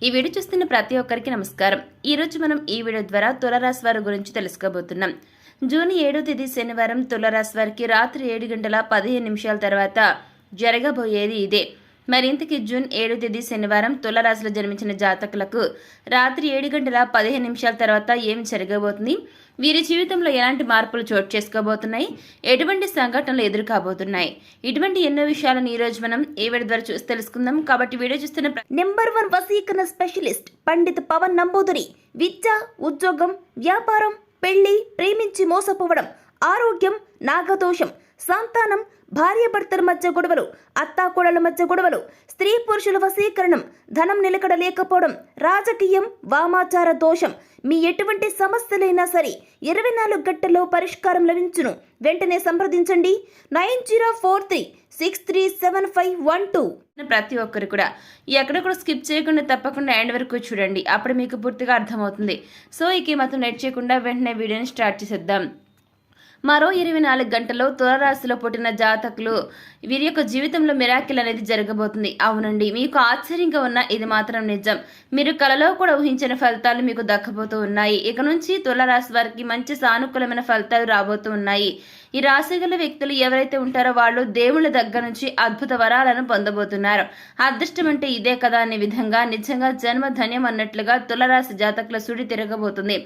ఈ వీడియో చూస్తున్న ప్రతి ఒక్కరికి నమస్కారం. ఈ రోజు మనం ఈ వీడియో ద్వారా తులారాశి వారి గురించి తెలుసుకోబోతున్నాం. జూన్ 7వ తేదీ శనివారం తులారాశి వారికి రాత్రి 7:15 తర్వాత జరగబోయేది ఇదే. మరింతకి జూన్ 7వ తేదీ శనివారం తులారాశిలో జన్మించిన జాతకులకు రాత్రి 7:15 తర్వాత ఏం జరగబోతుంది, వీరి జీవితంలో ఎలాంటి మార్పులు చోటు చేసుకోబోతున్నాయి, ఎటువంటి సంఘటనలు ఎదుర్కోబోతున్నాయి, ఇటువంటి ఎన్నో విషయాలను ఈ రోజు మనం ఈ వీడియో ద్వారా చూసి తెలుసుకుందాం. కాబట్టి వీడియో చూస్తున్న నెంబర్ 1 వశీకరణ స్పెషలిస్ట్ పండిత్ పవన్ నంబూదిరి. విద్య, ఉద్యోగం, వ్యాపారం, పెళ్లి, ప్రేమించి మోసపోవడం, ఆరోగ్యం, నాగదోషం, సంతానం, భార్యాభర్తల మధ్య గొడవలు, అత్తాకోడల మధ్య గొడవలు, స్త్రీ పురుషుల వశీకరణం, ధనం నిలకడ లేకపోవడం, రాజకీయం, వామాచార దోషం, మీ ఎటువంటి సమస్యలైనా సరే 24 గంటల్లో పరిష్కారం లభించును. వెంటనే సంప్రదించండి 9043637512. ప్రతి ఒక్కరు కూడా ఎక్కడ కూడా స్కిప్ చేయకుండా తప్పకుండా ఎండ్ వరకు చూడండి, అప్పుడు మీకు పూర్తిగా అర్థమవుతుంది. సో ఇక మాత్రం నెట్ చేయకుండా వెంటనే వీడియోని స్టార్ట్ చేసేద్దాం. మరో 24 గంటల్లో తులారాశిలో పుట్టిన జాతకులు వీరి యొక్క జీవితంలో మిరాకిల్ అనేది జరగబోతుంది. అవునండి, మీకు ఆశ్చర్యంగా ఉన్న ఇది మాత్రం నిజం. మీరు కలలో కూడా ఊహించిన ఫలితాలు మీకు దక్కబోతూ ఉన్నాయి. ఇక నుంచి తులారాశి వారికి మంచి సానుకూలమైన ఫలితాలు రాబోతూ ఉన్నాయి. ఈ రాశి గల వ్యక్తులు ఎవరైతే ఉంటారో వాళ్ళు దేవుళ్ళ దగ్గర నుంచి అద్భుత వరాలను పొందబోతున్నారు. అదృష్టం అంటే ఇదే కదా అనే విధంగా నిజంగా జన్మ ధన్యం అన్నట్లుగా తులారాశి జాతకుల సుడి తిరగబోతుంది.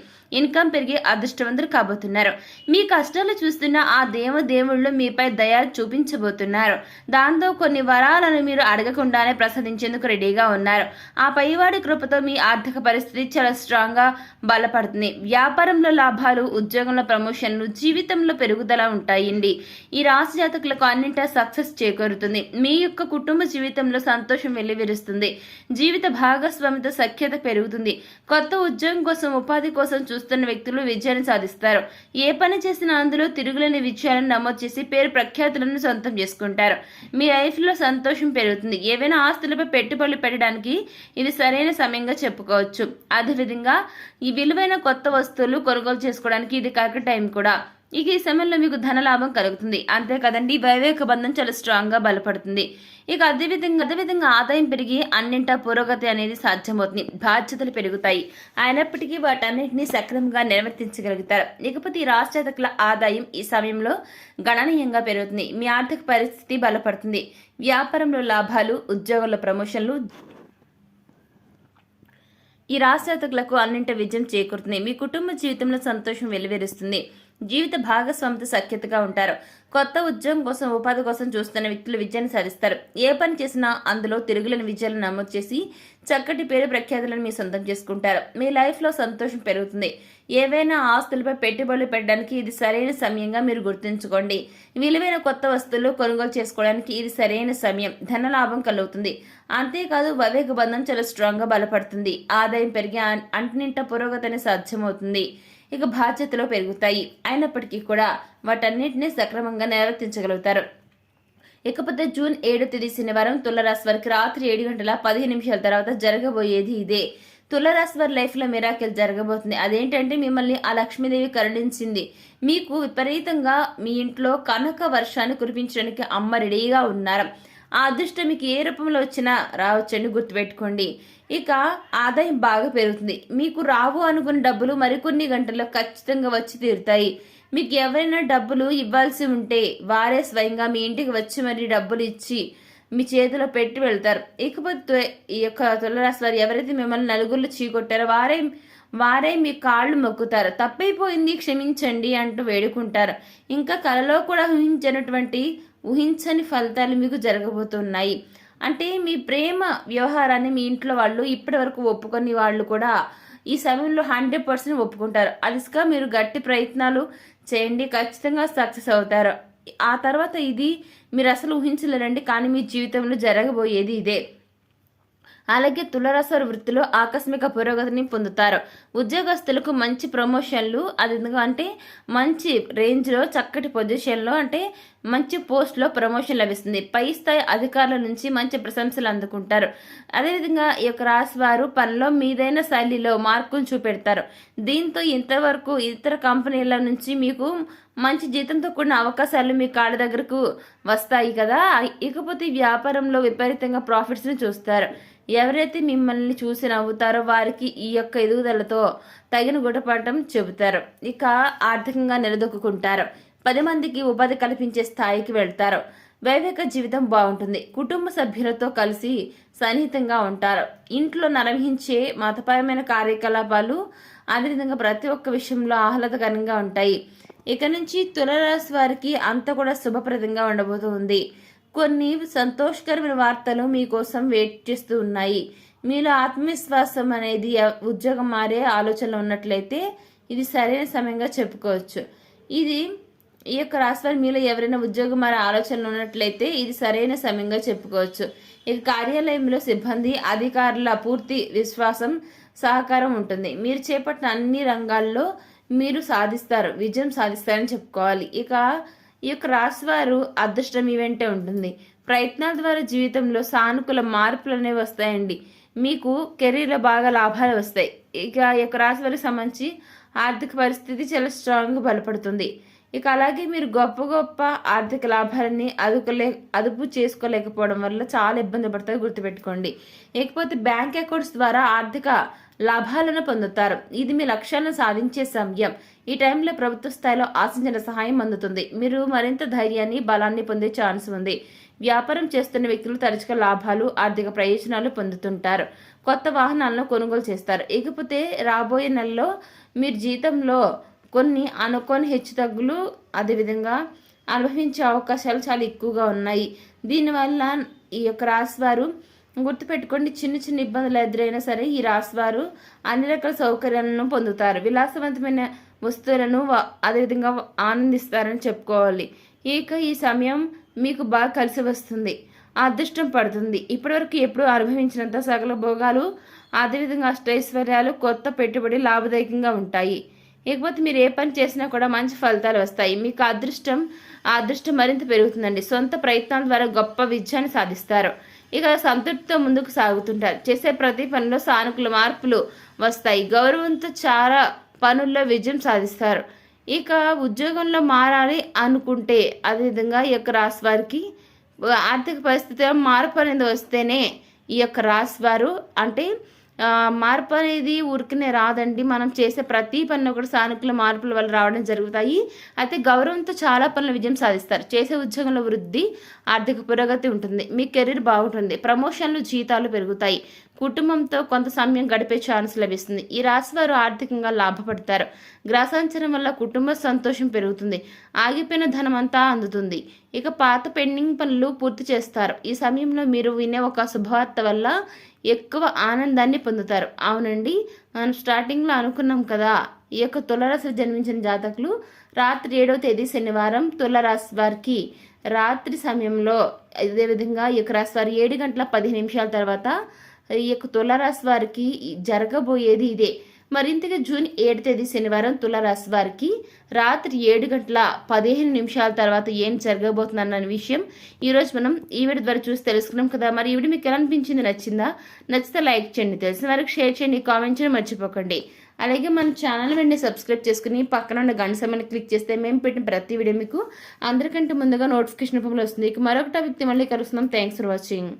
ఇన్కమ్ పెరిగి అదృష్టవంతులు కాబోతున్నారు. మీ కష్టాలు చూస్తున్న ఆ దేవుళ్ళు మీపై దయ చూపించబోతున్నారు. దాంతో కొన్ని వరాలను మీరు అడగకుండానే ప్రసాదించేందుకు రెడీగా ఉన్నారు. ఆ పైవాడి కృపతో మీ ఆర్థిక పరిస్థితి చాలా స్ట్రాంగ్ గా బలపడుతుంది. వ్యాపారంలో లాభాలు, ఉద్యోగంలో ప్రమోషన్లు, జీవితంలో పెరుగుదల ఉంటాయండి. ఈ రాశి జాతకులకు అన్నింటా సక్సెస్ చేకూరుతుంది. మీ యొక్క కుటుంబ జీవితంలో సంతోషం వెల్లివిరుస్తుంది. జీవిత భాగస్వామితో సఖ్యత పెరుగుతుంది. కొత్త ఉద్యోగం కోసం, ఉపాధి కోసం చూస్తున్న వ్యక్తులు విజయాన్ని సాధిస్తారు. ఏ పని చేసినా అందులో తిరుగులేని విజయాలను నమోదు చేసి పేరు ప్రఖ్యాతులను సొంతం చేసుకుంటారు. మీ లైఫ్ లో సంతోషం పెరుగుతుంది. ఏవైనా ఆస్తులపై పెట్టుబడులు పెట్టడానికి ఇది సరైన సమయంగా చెప్పుకోవచ్చు. అదేవిధంగా ఈ విలువైన కొత్త వస్తువులు కొనుగోలు చేసుకోవడానికి ఇది కరెక్ట్ టైం కూడా. ఇక ఈ సమయంలో మీకు ధనలాభం కలుగుతుంది. అంతే కదండి, వైవాహిక బంధం చాలా స్ట్రాంగ్ గా బలపడుతుంది. ఇక అదేవిధంగా ఆదాయం పెరిగి అన్నింటా పురోగతి అనేది సాధ్యమవుతుంది. బాధ్యతలు పెరుగుతాయి. అయినప్పటికీ వాటన్నిటిని సక్రమంగా నిర్వర్తించగలుగుతారు. ఇకపోతే ఈ రాశి జాతకుల ఆదాయం ఈ సమయంలో గణనీయంగా పెరుగుతుంది. మీ ఆర్థిక పరిస్థితి బలపడుతుంది. వ్యాపారంలో లాభాలు, ఉద్యోగంలో ప్రమోషన్లు, ఈ రాశి జాతకులకు అన్నింట విజయం చేకూరుతుంది. మీ కుటుంబ జీవితంలో సంతోషం వెలువరిస్తుంది. జీవిత భాగస్వామితో సఖ్యతగా ఉంటారు. కొత్త ఉద్యోగం కోసం, ఉపాధి కోసం చూస్తున్న వ్యక్తులు విజయాన్ని సాధిస్తారు. ఏ పని చేసినా అందులో తిరుగులేని విజయాలను నమోదు చేసి చక్కటి పేరు ప్రఖ్యాతులను మీ సొంతం చేసుకుంటారు. మీ లైఫ్ లో సంతోషం పెరుగుతుంది. ఏవైనా ఆస్తులపై పెట్టుబడులు పెట్టడానికి ఇది సరైన సమయంగా మీరు గుర్తుంచుకోండి. విలువైన కొత్త వస్తువులు కొనుగోలు చేసుకోవడానికి ఇది సరైన సమయం. ధనలాభం కలుగుతుంది. అంతేకాదు వైవాహిక బంధం చాలా స్ట్రాంగ్ గా బలపడుతుంది. ఆదాయం పెరిగి అంటినింట పురోగతి సాధ్యమవుతుంది. ఇక బాధ్యతలు పెరుగుతాయి. అయినప్పటికీ కూడా వాటన్నిటిని సక్రమంగా నిర్వర్తించగలుగుతారు. ఇకపోతే జూన్ 7వ తేదీ శనివారం తులారాశి వారికి రాత్రి 7:15 తర్వాత జరగబోయేది ఇదే. తులారాశి వారి లైఫ్ లో మిరాకిల్ జరగబోతుంది. అదేంటంటే మిమ్మల్ని ఆ లక్ష్మీదేవి కరుణించింది. మీకు విపరీతంగా మీ ఇంట్లో కనక వర్షాన్ని కురిపించడానికి అమ్మ రెడీగా ఉన్నారు. ఆ అదృష్టం మీకు ఏ రూపంలో వచ్చినా రావచ్చని గుర్తుపెట్టుకోండి. ఇక ఆదాయం బాగా పెరుగుతుంది. మీకు రావు అనుకున్న డబ్బులు మరికొన్ని గంటల్లో ఖచ్చితంగా వచ్చి తీరుతాయి. మీకు ఎవరైనా డబ్బులు ఇవ్వాల్సి ఉంటే వారే స్వయంగా మీ ఇంటికి వచ్చి మరి డబ్బులు ఇచ్చి మీ చేతిలో పెట్టి వెళ్తారు. ఇకపోతే ఈ యొక్క తులారాశి వారు ఎవరైతే మిమ్మల్ని నలుగురు చీకొట్టారో వారే మీ కాళ్ళు మొక్కుతారు. తప్పైపోయింది, క్షమించండి అంటూ వేడుకుంటారు. ఇంకా కలలో కూడా ఊహించని ఫలితాలు మీకు జరగబోతున్నాయి. అంటే మీ ప్రేమ వ్యవహారాన్ని మీ ఇంట్లో వాళ్ళు ఇప్పటి వరకు ఒప్పుకొని వాళ్ళు కూడా ఈ సమయంలో 100% ఒప్పుకుంటారు. అదిగా మీరు గట్టి ప్రయత్నాలు చేయండి, ఖచ్చితంగా సక్సెస్ అవుతారు. ఆ తర్వాత ఇది మీరు అసలు ఊహించలేరండి, కానీ మీ జీవితంలో జరగబోయేది ఇదే. అలాగే తులారాశి వారి వృత్తిలో ఆకస్మిక పురోగతిని పొందుతారు. ఉద్యోగస్తులకు మంచి ప్రమోషన్లు, అది అంటే మంచి రేంజ్లో, చక్కటి పొజిషన్లో, అంటే మంచి పోస్ట్లో ప్రమోషన్ లభిస్తుంది. పై స్థాయి అధికారుల నుంచి మంచి ప్రశంసలు అందుకుంటారు. అదేవిధంగా ఈ యొక్క రాశి వారు పనిలో మీదైన శైలిలో మార్పులు చూపెడతారు. దీంతో ఇంతవరకు ఇతర కంపెనీల నుంచి మీకు మంచి జీతంతో కూడిన అవకాశాలు మీ కాళ్ళ దగ్గరకు వస్తాయి కదా. ఇకపోతే వ్యాపారంలో విపరీతంగా ప్రాఫిట్స్ని చూస్తారు. ఎవరైతే మిమ్మల్ని చూసి నవ్వుతారో వారికి ఈ యొక్క ఎదుగుదలతో తగిన గుణపాఠం చెబుతారు. ఇక ఆర్థికంగా నిలదొక్కుంటారు. 10 మందికి ఉపాధి కల్పించే స్థాయికి వెళ్తారు. వైవాహిక జీవితం బాగుంటుంది. కుటుంబ సభ్యులతో కలిసి సన్నిహితంగా ఉంటారు. ఇంట్లో నిర్వహించే మతపరమైన కార్యకలాపాలు అదేవిధంగా ప్రతి ఒక్క విషయంలో ఆహ్లాదకరంగా ఉంటాయి. ఇక నుంచి తులారాశి వారికి అంతా కూడా శుభప్రదంగా ఉండబోతుంది. కొన్ని సంతోషకరమైన వార్తలు మీకోసం వెయిట్ చేస్తూ ఉన్నాయి. మీలో ఆత్మవిశ్వాసం అనేది ఉద్యోగం మారే ఆలోచనలు ఉన్నట్లయితే ఇది సరైన సమయంగా చెప్పుకోవచ్చు. ఈ యొక్క రాశి వారి మీలో ఎవరైనా ఉద్యోగం మారే ఆలోచనలు ఉన్నట్లయితే ఇది సరైన సమయంగా చెప్పుకోవచ్చు. ఇక కార్యాలయంలో సిబ్బంది అధికారుల పూర్తి విశ్వాసం సహకారం ఉంటుంది. మీరు చేపట్టిన అన్ని రంగాల్లో మీరు విజయం సాధిస్తారని చెప్పుకోవాలి. ఇక ఈ యొక్క రాశి వారు అదృష్టం మీ వెంటే ఉంటుంది. ప్రయత్నాల ద్వారా జీవితంలో సానుకూల మార్పులు అనేవి వస్తాయండి. మీకు కెరీర్లో బాగా లాభాలు వస్తాయి. ఇక ఈ యొక్క రాశి వారికి సంబంధించి ఆర్థిక పరిస్థితి చాలా స్ట్రాంగ్గా బలపడుతుంది. ఇక అలాగే మీరు గొప్ప ఆర్థిక లాభాలని అదుపు చేసుకోలేకపోవడం వల్ల చాలా ఇబ్బంది పడతారు, గుర్తుపెట్టుకోండి. ఇకపోతే బ్యాంక్ అకౌంట్స్ ద్వారా ఆర్థిక లాభాలను పొందుతారు. ఇది మీ లక్ష్యాలను సాధించే సమయం. ఈ టైంలో ప్రభుత్వ స్థాయిలో ఆశించిన సహాయం అందుతుంది. మీరు మరింత ధైర్యాన్ని బలాన్ని పొందే ఛాన్స్ ఉంది. వ్యాపారం చేస్తున్న వ్యక్తులు తరచుగా లాభాలు ఆర్థిక ప్రయోజనాలు పొందుతుంటారు. కొత్త వాహనాలను కొనుగోలు చేస్తారు. ఇకపోతే రాబోయే నెలలో మీరు జీతంలో కొన్ని అనుకోని హెచ్చుతగ్గులు అదేవిధంగా అనుభవించే అవకాశాలు చాలా ఎక్కువగా ఉన్నాయి. దీనివల్ల ఈ యొక్క రాశి వారు గుర్తుపెట్టుకోండి, చిన్న ఇబ్బందులు ఎదురైనా సరే ఈ రాశి వారు అన్ని రకాల సౌకర్యాలను పొందుతారు. విలాసవంతమైన వస్తువులను అదేవిధంగా ఆనందిస్తారని చెప్పుకోవాలి. ఇక ఈ సమయం మీకు బాగా కలిసి వస్తుంది. అదృష్టం పడుతుంది. ఇప్పటివరకు ఎప్పుడు అనుభవించినంత సకల భోగాలు అదేవిధంగా అష్టైశ్వర్యాలు కొత్త పెట్టుబడి లాభదాయకంగా ఉంటాయి. ఇకపోతే మీరు ఏ పని చేసినా కూడా మంచి ఫలితాలు వస్తాయి. మీకు అదృష్టం మరింత పెరుగుతుందండి. సొంత ప్రయత్నాల ద్వారా గొప్ప విజయాన్ని సాధిస్తారు. ఇక సంతృప్తితో ముందుకు సాగుతుంటారు. చేసే ప్రతి పనిలో సానుకూల మార్పులు వస్తాయి. గౌరవంతో చాలా పనుల్లో విజయం సాధిస్తారు. ఇక ఉద్యోగంలో మారాలి అనుకుంటే అదేవిధంగా ఈ యొక్క రాశి వారికి ఆర్థిక పరిస్థితిలో మార్పు అనేది వస్తేనే ఈ యొక్క రాశి వారు అంటే మార్పు అనేది ఊరికనే రాదండి. మనం చేసే ప్రతి పనిలో కూడా సానుకూల మార్పుల వల్ల రావడం జరుగుతాయి. అయితే గౌరవంతో చాలా పనులు విజయం సాధిస్తారు. చేసే ఉద్యోగంలో వృద్ధి ఆర్థిక పురోగతి ఉంటుంది. మీ కెరీర్ బాగుంటుంది. ప్రమోషన్లు జీతాలు పెరుగుతాయి. కుటుంబంతో కొంత సమయం గడిపే ఛాన్స్ లభిస్తుంది. ఈ రాశి వారు ఆర్థికంగా లాభపడతారు. గ్రహసంచారం వల్ల కుటుంబ సంతోషం పెరుగుతుంది. ఆగిపోయిన ధనం అంతా అందుతుంది. ఇక పాత పెండింగ్ పనులు పూర్తి చేస్తారు. ఈ సమయంలో మీరు వినే ఒక శుభవార్త వల్ల ఎక్కువ ఆనందాన్ని పొందుతారు. అవునండి, మనం స్టార్టింగ్లో అనుకున్నాం కదా, ఈ యొక్క తులారాశి జన్మించిన జాతకులు రాత్రి 7వ తేదీ శనివారం తులారాశి వారికి రాత్రి సమయంలో అదేవిధంగా ఈ యొక్క రాశి వారి 7:15 తర్వాత ఈ యొక్క తులారాశి వారికి జరగబోయేది ఇదే. మరింతగా జూన్ 7వ తేదీ శనివారం తులారాశి వారికి రాత్రి 7:15 తర్వాత ఏం జరగబోతుందన్న విషయం ఈరోజు మనం ఈ వీడియో ద్వారా చూసి తెలుసుకున్నాం కదా. మరి ఈ వీడియో మీకు ఎలా అనిపించింది? నచ్చితే లైక్ చేయండి, తెలిసిన వారికి షేర్ చేయండి, కామెంట్ చేయడం మర్చిపోకండి. అలాగే మన ఛానల్ వెంటనే సబ్స్క్రైబ్ చేసుకుని పక్కన ఉన్న గంట సింబల్ని క్లిక్ చేస్తే మేము పెట్టిన ప్రతి వీడియో మీకు అందరికంటే ముందుగా నోటిఫికేషన్ రూపంలో వస్తుంది. ఇక మరొక టాపిక్ మళ్ళీ కలుస్తున్నాం. Thanks for watching.